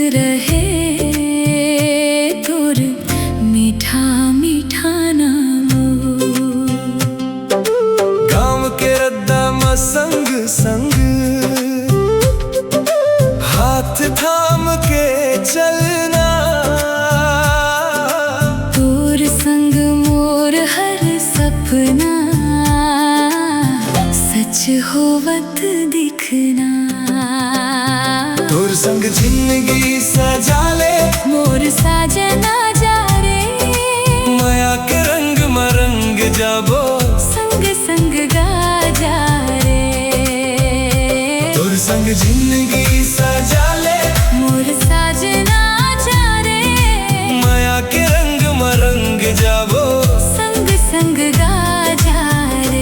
रहे तोर मीठा मीठा नामो। गाँव के रद्दा मा संग संग हाथ थाम के चलना। तोर संग मोर हर सपना सच होवत दिखना। तोर संग जिंदगी सजा ले मोर साजना जा रे। माया के रंग मरंग जाबो संग संग गा जा रे। तोर संग जिंदगी सजा ले मोर साजना जा रे। माया के रंग मरंग जाबो संग संग गा जा रे।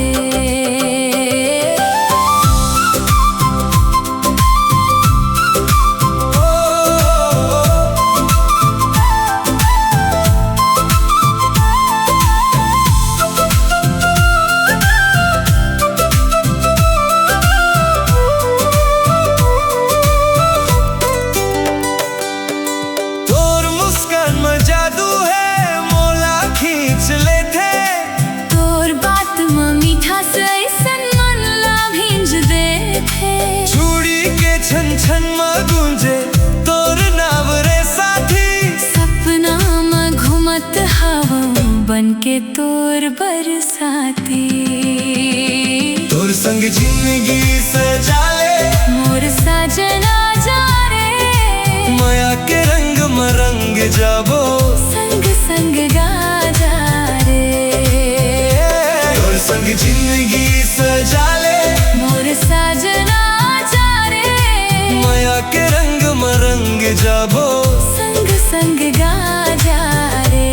छन छन में गूंजे तोर नाम रे साथी। सपना में घुमत हवा बन के तोर बरसाती। तोर संग जिंदगी सजा ले मोर साजना जा रे। माया के रंग मरंग जाबो संग संग गा जा रे। तोर संग जिंदगी सजा ले मोर साजना माया के रंग मरंग जाबो संग संग गा जा रे।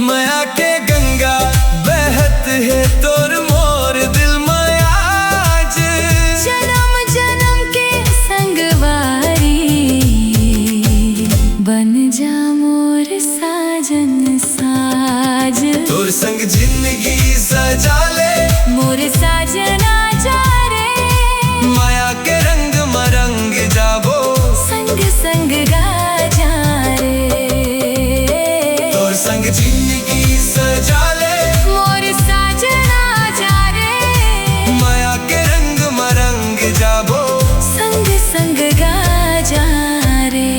माया के गंगा बहत है तोर मोर दिल में आज। जन्म जन्म के संगवारी बन जा मोर साजन साज। तोर संग जिंदगी सजा ले मोर साजना जा रे। माया के रंग मरंग जाबो संग संग गा जा रे। तोर संग जिंदगी सजा ले मोर साजना जा रे। माया के रंग मरंग जाबो संग संग गा जा रे।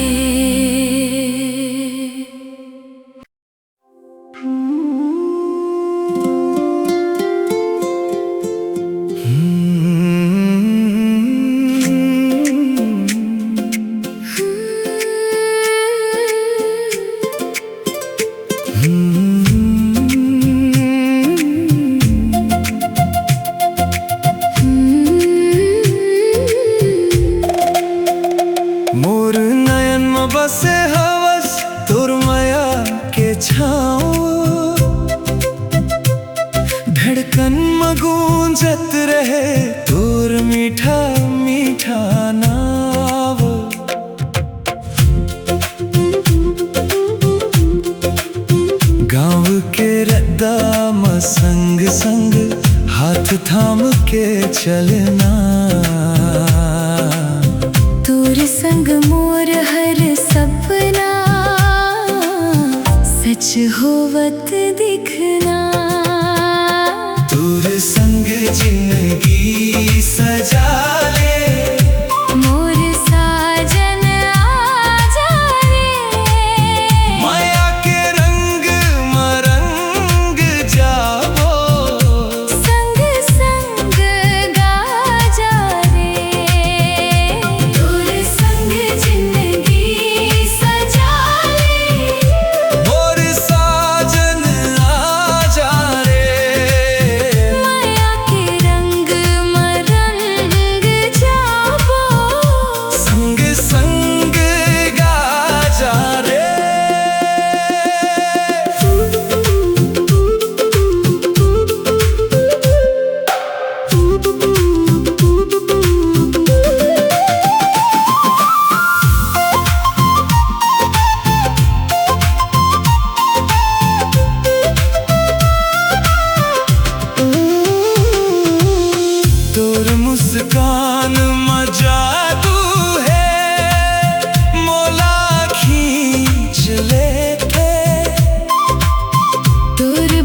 मोर नयन में बसे हवस तोर माया के छाओ। धड़कन में गूंजत रहे तोर मीठा मीठा नाव। गाँव के रद्दा में संग संग हाथ थाम के चलना। तोर संग मोर हर सपना सच होवत दिखना। तोर संग जिंदगी सजा ले मोर साजन आ जा रे। माया के रंग मरंग जाबो संग संग गा जा रे। तोर संग जिंदगी सजा ले। मोर साजन आ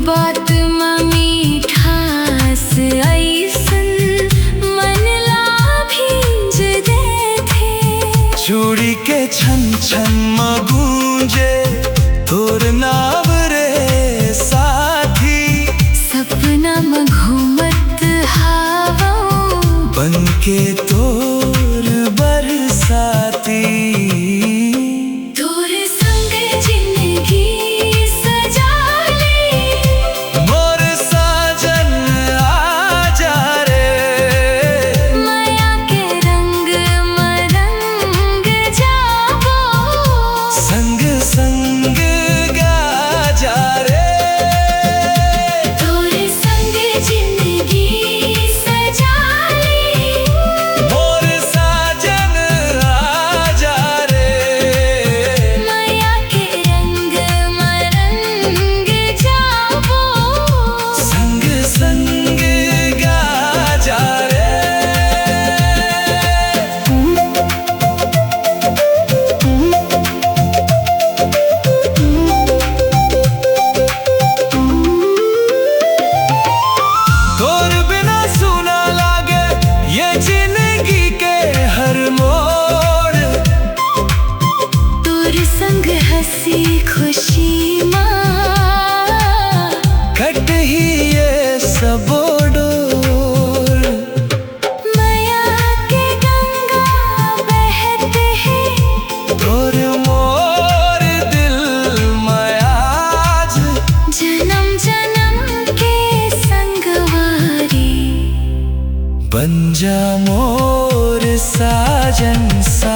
बात मीठास ऐसन मन ला भींज दे थे। चूड़ी के छन छन गूंजे तोर नाव रे साथी। सपना में घूमत हवा बनके तोर बरसाती। तोर संग जिंदगी सजा ली, मोर साजन आजा रे। माया के रंग मरंग जाबो, संग संग गाजा रे। तोर संग जिंदगी सजा ली, मोर साजन आजा रे। माया के रंग मरंग जाबो, संग संग गाजा रे। तोर बिना सुना लागे ये जिंदगी के हर मोड़। तोर संग हंसी खुशी माँ कट ही ये सब डोर। माया के गंगा बहते हैं, तोर मोर दिल मयाज। जन्म जन्म के संगवारी। बन जा मोर साजन सा।